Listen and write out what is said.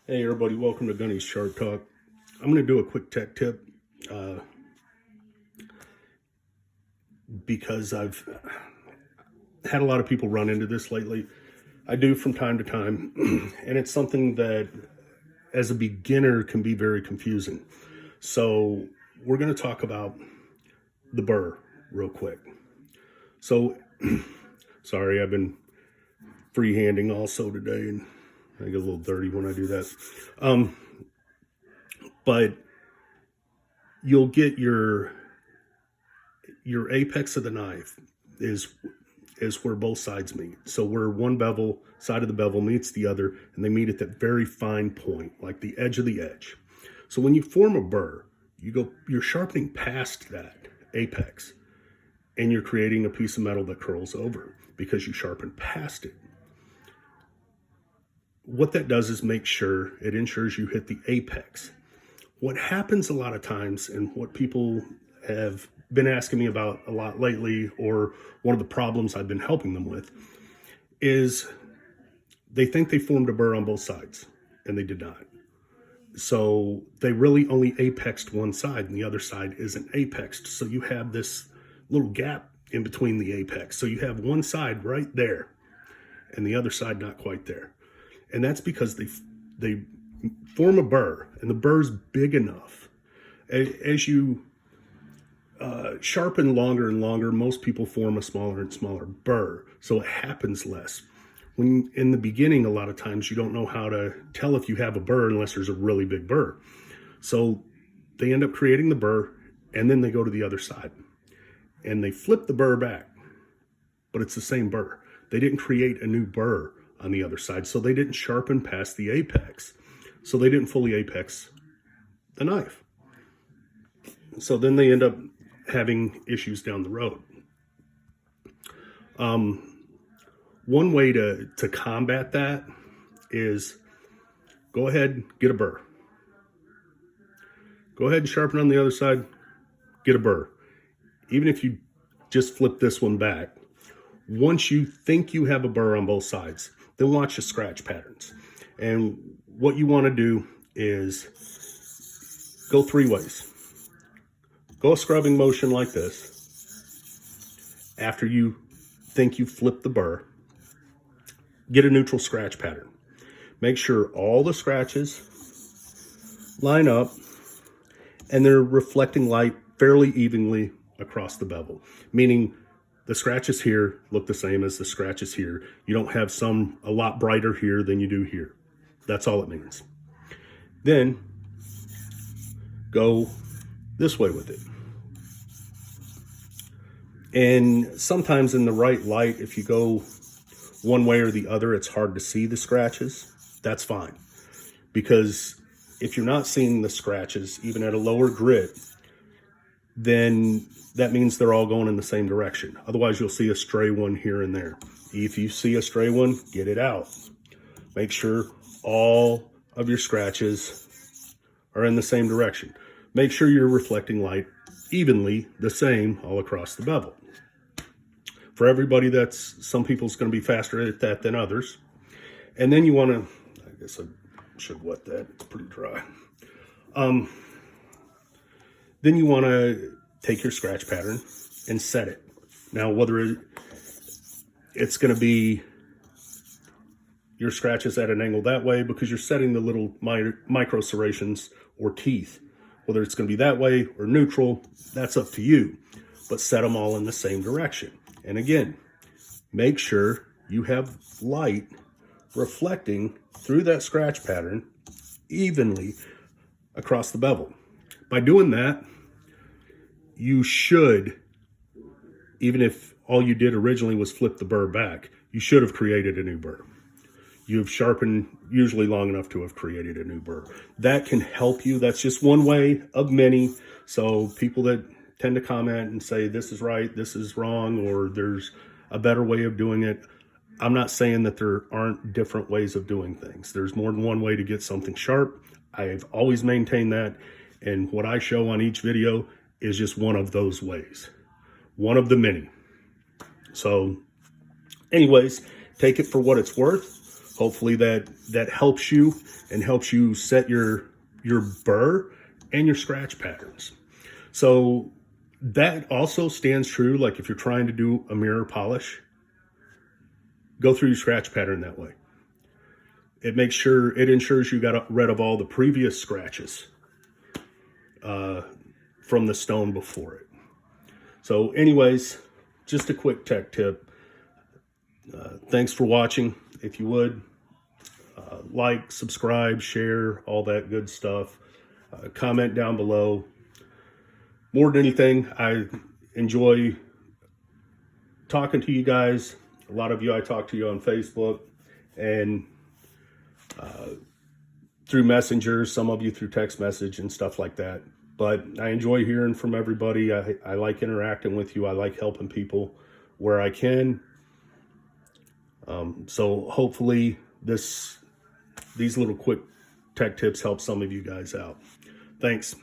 Hey everybody, welcome to Gunny's Shark Talk. I'm going to do a quick tech tip because I've had a lot of people run into this lately. I do from time to time, and it's something that as a beginner can be very confusing. So we're going to talk about the burr real quick. So, sorry, I've been freehanding also today, and I get a little dirty when I do that. But you'll get your apex of the knife is where both sides meet. So where one bevel side of the bevel meets the other, and they meet at that very fine point, like the edge of the edge. So when you form a burr, you're sharpening past that apex, and you're creating a piece of metal that curls over because you sharpen past it. What that does is it ensures you hit the apex. What happens a lot of times, and what people have been asking me about a lot lately, or one of the problems I've been helping them with, is they think they formed a burr on both sides, and they did not. So they really only apexed one side, and the other side isn't apexed. So you have this little gap in between the apex. So you have one side right there, and the other side not quite there. And that's because they form a burr, and the burr's big enough. As you sharpen longer and longer, most people form a smaller and smaller burr, so it happens less. When in the beginning, a lot of times you don't know how to tell if you have a burr unless there's a really big burr. So they end up creating the burr, and then they go to the other side, and they flip the burr back, but it's the same burr. They didn't create a new burr on the other side, so they didn't sharpen past the apex. So they didn't fully apex the knife. So then they end up having issues down the road. One way to combat that is go ahead, get a burr. Go ahead and sharpen on the other side, get a burr. Even if you just flip this one back, once you think you have a burr on both sides, then watch the scratch patterns. And what you want to do is go three ways. Go a scrubbing motion like this. After you think you flipped the burr, get a neutral scratch pattern. Make sure all the scratches line up and they're reflecting light fairly evenly across the bevel, meaning the scratches here look the same as the scratches here. You don't have some a lot brighter here than you do here. That's all it means. Then go this way with it. And sometimes in the right light, if you go one way or the other, it's hard to see the scratches. That's fine. Because if you're not seeing the scratches, even at a lower grit, then that means they're all going in the same direction. Otherwise, you'll see a stray one here and there. If you see a stray one, get it out. Make sure all of your scratches are in the same direction. Make sure you're reflecting light evenly the same all across the bevel. For everybody, some people's going to be faster at that than others. And then you want to, I guess I should wet that, it's pretty dry. Then you want to take your scratch pattern and set it. Now, whether it's going to be your scratches at an angle that way because you're setting the little micro serrations or teeth, whether it's going to be that way or neutral, that's up to you. But set them all in the same direction. And again, make sure you have light reflecting through that scratch pattern evenly across the bevel. By doing that, you should, even if all you did originally was flip the burr back, you should have created a new burr. You've sharpened usually long enough to have created a new burr. That can help you. That's just one way of many. So people that tend to comment and say this is right, this is wrong, or there's a better way of doing it, I'm not saying that there aren't different ways of doing things. There's more than one way to get something sharp. I've always maintained that. And what I show on each video is just one of those ways. One of the many. So anyways, take it for what it's worth. Hopefully that helps you and helps you set your burr and your scratch patterns. So that also stands true, like if you're trying to do a mirror polish, go through your scratch pattern that way. It ensures you got rid of all the previous scratches from the stone before it. So anyways, just a quick tech tip. Thanks for watching. If you would, like, subscribe, share, all that good stuff. Comment down below. More than anything, I enjoy talking to you guys. A lot of you, I talk to you on Facebook and through Messenger, some of you through text message and stuff like that. But I enjoy hearing from everybody. I like interacting with you. I like helping people where I can. So hopefully these little quick tech tips help some of you guys out. Thanks.